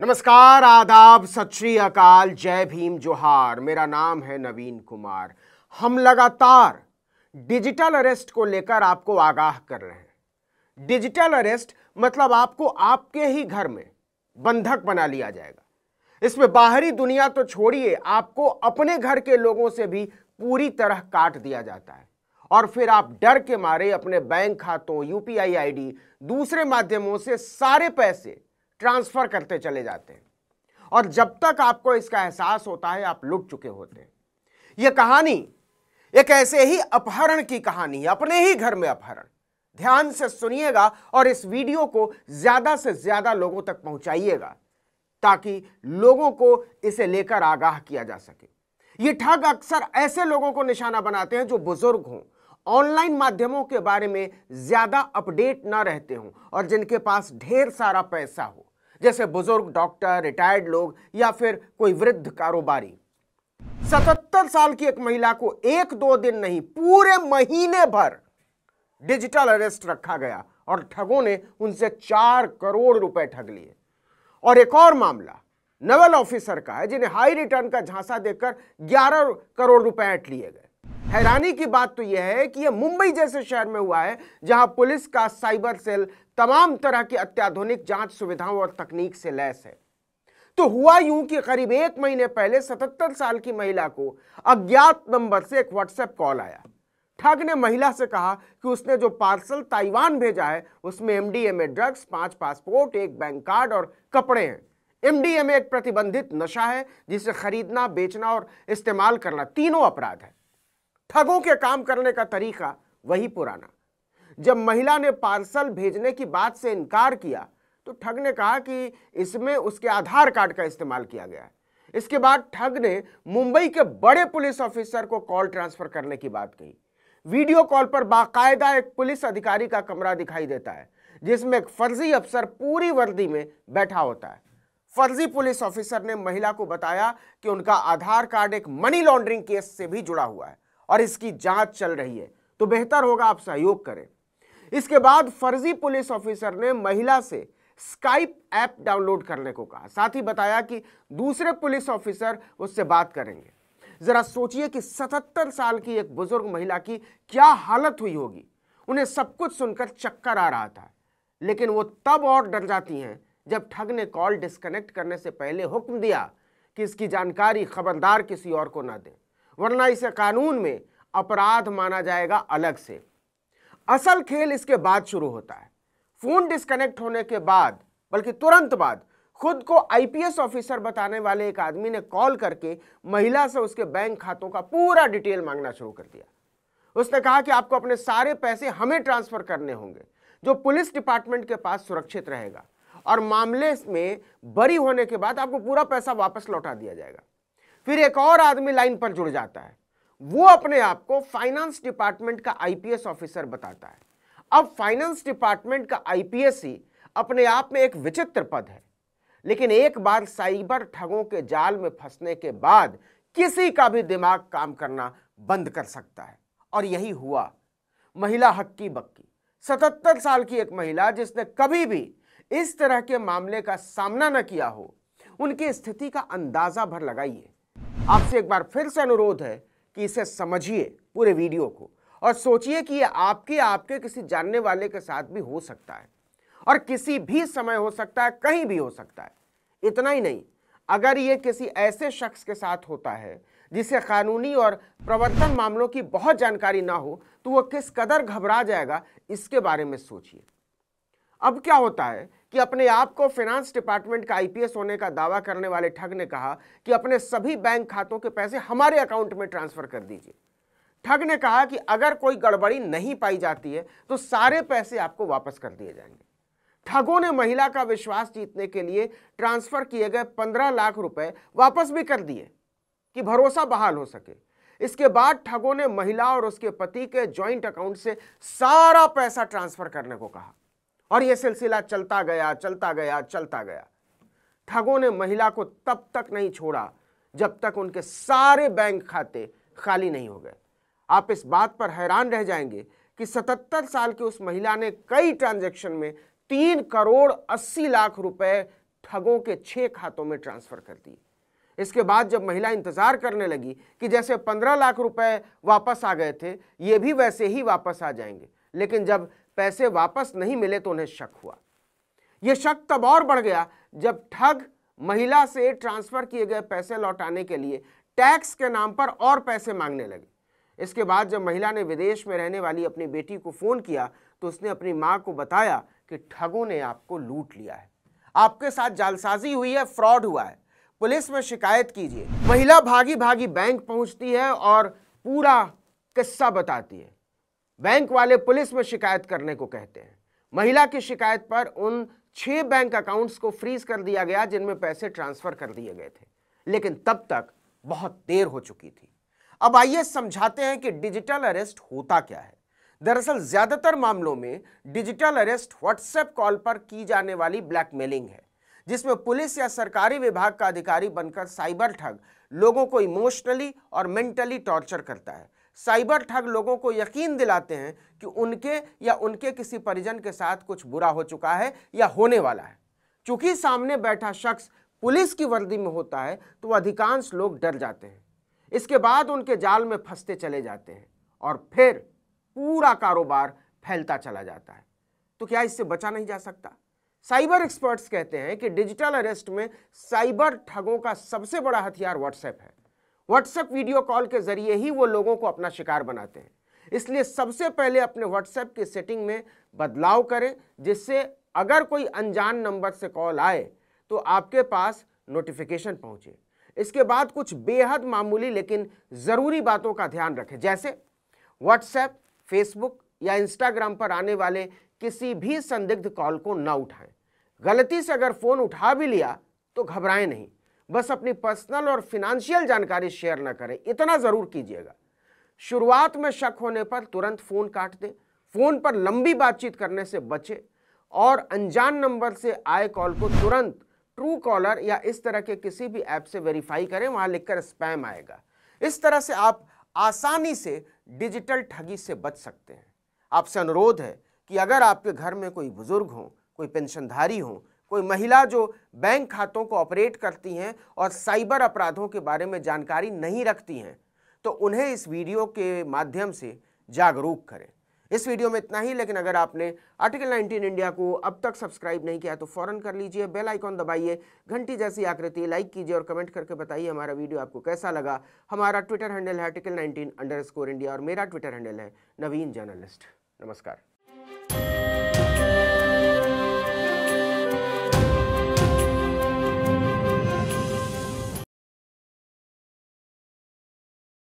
नमस्कार, आदाब, सत श्री अकाल, जय भीम, जोहार। मेरा नाम है नवीन कुमार। हम लगातार डिजिटल अरेस्ट को लेकर आपको आगाह कर रहे हैं। डिजिटल अरेस्ट मतलब आपको आपके ही घर में बंधक बना लिया जाएगा। इसमें बाहरी दुनिया तो छोड़िए, आपको अपने घर के लोगों से भी पूरी तरह काट दिया जाता है और फिर आप डर के मारे अपने बैंक खातों, यूपीआई आईडी, दूसरे माध्यमों से सारे पैसे ट्रांसफर करते चले जाते हैं और जब तक आपको इसका एहसास होता है आप लुट चुके होते हैं। यह कहानी एक ऐसे ही अपहरण की कहानी है, अपने ही घर में अपहरण। ध्यान से सुनिएगा और इस वीडियो को ज्यादा से ज्यादा लोगों तक पहुंचाइएगा ताकि लोगों को इसे लेकर आगाह किया जा सके। ये ठग अक्सर ऐसे लोगों को निशाना बनाते हैं जो बुजुर्ग हों, ऑनलाइन माध्यमों के बारे में ज्यादा अपडेट ना रहते हों और जिनके पास ढेर सारा पैसा हो, जैसे बुजुर्ग, डॉक्टर, रिटायर्ड लोग या फिर कोई वृद्ध कारोबारी। 77 साल की एक महिला को 1-2 दिन नहीं, पूरे महीने भर डिजिटल अरेस्ट रखा गया और ठगों ने उनसे 4 करोड़ रुपए ठग लिए। और एक और मामला नवल ऑफिसर का है जिन्हें हाई रिटर्न का झांसा देकर 11 करोड़ रुपए ऐंठ लिए गए। हैरानी की बात तो यह है कि यह मुंबई जैसे शहर में हुआ है जहां पुलिस का साइबर सेल तमाम तरह की अत्याधुनिक जांच सुविधाओं और तकनीक से लैस है। तो हुआ यूं कि करीब 1 महीने पहले 77 साल की महिला को अज्ञात नंबर से एक व्हाट्सएप कॉल आया। ठग ने महिला से कहा कि उसने जो पार्सल ताइवान भेजा है उसमें MDMA drugs, 5 passport, 1 bank card और कपड़े हैं। एमडीएमए एक प्रतिबंधित नशा है जिसे खरीदना, बेचना और इस्तेमाल करना तीनों अपराध है। ठगों के काम करने का तरीका वही पुराना। जब महिला ने पार्सल भेजने की बात से इनकार किया तो ठग ने कहा कि इसमें उसके आधार कार्ड का इस्तेमाल किया गया है। इसके बाद ठग ने मुंबई के बड़े पुलिस ऑफिसर को कॉल ट्रांसफर करने की बात कही। वीडियो कॉल पर बाकायदा एक पुलिस अधिकारी का कमरा दिखाई देता है जिसमें एक फर्जी अफसर पूरी वर्दी में बैठा होता है। फर्जी पुलिस ऑफिसर ने महिला को बताया कि उनका आधार कार्ड एक मनी लॉन्ड्रिंग केस से भी जुड़ा हुआ है और इसकी जांच चल रही है, तो बेहतर होगा आप सहयोग करें। इसके बाद फर्जी पुलिस ऑफिसर ने महिला से स्काइप ऐप डाउनलोड करने को कहा। साथ ही बताया कि दूसरे पुलिस ऑफिसर उससे बात करेंगे। जरा सोचिए कि 77 साल की एक बुजुर्ग महिला की क्या हालत हुई होगी। उन्हें सब कुछ सुनकर चक्कर आ रहा था, लेकिन वो तब और डर जाती हैं जब ठग ने कॉल डिस्कनेक्ट करने से पहले हुक्म दिया कि इसकी जानकारी खबरदार किसी और को ना दें, वरना इसे कानून में अपराध माना जाएगा अलग से। असल खेल इसके बाद शुरू होता है। फोन डिस्कनेक्ट होने के बाद, बल्कि तुरंत बाद, खुद को आईपीएस ऑफिसर बताने वाले एक आदमी ने कॉल करके महिला से उसके बैंक खातों का पूरा डिटेल मांगना शुरू कर दिया। उसने कहा कि आपको अपने सारे पैसे हमें ट्रांसफर करने होंगे जो पुलिस डिपार्टमेंट के पास सुरक्षित रहेगा और मामले में बरी होने के बाद आपको पूरा पैसा वापस लौटा दिया जाएगा। फिर एक और आदमी लाइन पर जुड़ जाता है। वो अपने आप को फाइनेंस डिपार्टमेंट का आईपीएस ऑफिसर बताता है। अब फाइनेंस डिपार्टमेंट का आईपीएस ही अपने आप में एक विचित्र पद है, लेकिन एक बार साइबर ठगों के जाल में फंसने के बाद किसी का भी दिमाग काम करना बंद कर सकता है। और यही हुआ। महिला हक्की बक्की 77 साल की एक महिला जिसने कभी भी इस तरह के मामले का सामना न किया हो, उनकी स्थिति का अंदाजा भर लगाइए। आपसे एक बार फिर से अनुरोध है कि इसे समझिए पूरे वीडियो को और सोचिए कि यह आपके किसी जानने वाले के साथ भी हो सकता है और किसी भी समय हो सकता है, कहीं भी हो सकता है। इतना ही नहीं, अगर यह किसी ऐसे शख्स के साथ होता है जिसे कानूनी और प्रवर्तन मामलों की बहुत जानकारी ना हो, तो वह किस कदर घबरा जाएगा, इसके बारे में सोचिए। अब क्या होता है कि अपने आप को फाइनेंस डिपार्टमेंट का आईपीएस होने का दावा करने वाले ठग ने कहा कि अपने सभी बैंक खातों के पैसे हमारे अकाउंट में ट्रांसफर कर दीजिए। ठग ने कहा कि अगर कोई गड़बड़ी नहीं पाई जाती है तो सारे पैसे आपको वापस कर दिए जाएंगे। ठगों ने महिला का विश्वास जीतने के लिए ट्रांसफर किए गए 15 लाख रुपए वापस भी कर दिए कि भरोसा बहाल हो सके। इसके बाद ठगों ने महिला और उसके पति के जॉइंट अकाउंट से सारा पैसा ट्रांसफर करने को कहा और यह सिलसिला चलता गया। ठगों ने महिला को तब तक नहीं छोड़ा जब तक उनके सारे बैंक खाते खाली नहीं हो गए। आप इस बात पर हैरान रह जाएंगे कि 77 साल की उस महिला ने कई ट्रांजैक्शन में 3 करोड़ 80 लाख रुपए ठगों के 6 खातों में ट्रांसफर कर दिए। इसके बाद जब महिला इंतजार करने लगी कि जैसे 15 लाख रुपए वापस आ गए थे, ये भी वैसे ही वापस आ जाएंगे, लेकिन जब पैसे वापस नहीं मिले तो उन्हें शक हुआ। यह शक तब और बढ़ गया जब ठग महिला से ट्रांसफर किए गए पैसे लौटाने के लिए टैक्स के नाम पर और पैसे मांगने लगे। इसके बाद जब महिला ने विदेश में रहने वाली अपनी बेटी को फोन किया तो उसने अपनी मां को बताया कि ठगों ने आपको लूट लिया है, आपके साथ जालसाजी हुई है, फ्रॉड हुआ है, पुलिस में शिकायत कीजिए। महिला भागी भागी बैंक पहुंचती है और पूरा किस्सा बताती है। बैंक वाले पुलिस में शिकायत करने को कहते हैं। महिला की शिकायत पर उन 6 बैंक अकाउंट्स को फ्रीज कर दिया गया जिनमें पैसे ट्रांसफर कर दिए गए थे, लेकिन तब तक बहुत देर हो चुकी थी। अब आइए समझाते हैं कि डिजिटल अरेस्ट होता क्या है। दरअसल ज्यादातर मामलों में डिजिटल अरेस्ट व्हाट्सएप कॉल पर की जाने वाली ब्लैकमेलिंग है, जिसमें पुलिस या सरकारी विभाग का अधिकारी बनकर साइबर ठग लोगों को इमोशनली और मेंटली टॉर्चर करता है। साइबर ठग लोगों को यकीन दिलाते हैं कि उनके या उनके किसी परिजन के साथ कुछ बुरा हो चुका है या होने वाला है। चूंकि सामने बैठा शख्स पुलिस की वर्दी में होता है तो अधिकांश लोग डर जाते हैं। इसके बाद उनके जाल में फंसते चले जाते हैं और फिर पूरा कारोबार फैलता चला जाता है। तो क्या इससे बचा नहीं जा सकता? साइबर एक्सपर्ट्स कहते हैं कि डिजिटल अरेस्ट में साइबर ठगों का सबसे बड़ा हथियार व्हाट्सएप है। व्हाट्सएप वीडियो कॉल के जरिए ही वो लोगों को अपना शिकार बनाते हैं। इसलिए सबसे पहले अपने व्हाट्सएप की सेटिंग में बदलाव करें, जिससे अगर कोई अनजान नंबर से कॉल आए तो आपके पास नोटिफिकेशन पहुंचे। इसके बाद कुछ बेहद मामूली लेकिन जरूरी बातों का ध्यान रखें, जैसे व्हाट्सएप, फेसबुक या इंस्टाग्राम पर आने वाले किसी भी संदिग्ध कॉल को न उठाएं। गलती से अगर फोन उठा भी लिया तो घबराएं नहीं, बस अपनी पर्सनल और फिनेंशियल जानकारी शेयर न करें, इतना जरूर कीजिएगा। शुरुआत में शक होने पर तुरंत फोन काट दें, फोन पर लंबी बातचीत करने से बचें और अनजान नंबर से आए कॉल को तुरंत ट्रू कॉलर या इस तरह के किसी भी ऐप से वेरीफाई करें, वहां लिखकर स्पैम आएगा। इस तरह से आप आसानी से डिजिटल ठगी से बच सकते हैं। आपसे अनुरोध है कि अगर आपके घर में कोई बुजुर्ग हो, कोई पेंशनधारी हो, कोई महिला जो बैंक खातों को ऑपरेट करती हैं और साइबर अपराधों के बारे में जानकारी नहीं रखती हैं, तो उन्हें इस वीडियो के माध्यम से जागरूक करें। इस वीडियो में इतना ही, लेकिन अगर आपने आर्टिकल 19 इंडिया को अब तक सब्सक्राइब नहीं किया तो फौरन कर लीजिए, बेल आइकॉन दबाइए, घंटी जैसी आकृति लाइक कीजिए और कमेंट करके बताइए हमारा वीडियो आपको कैसा लगा। हमारा ट्विटर हैंडल है article19_India और मेरा ट्विटर हैंडल है नवीन जर्नलिस्ट। नमस्कार।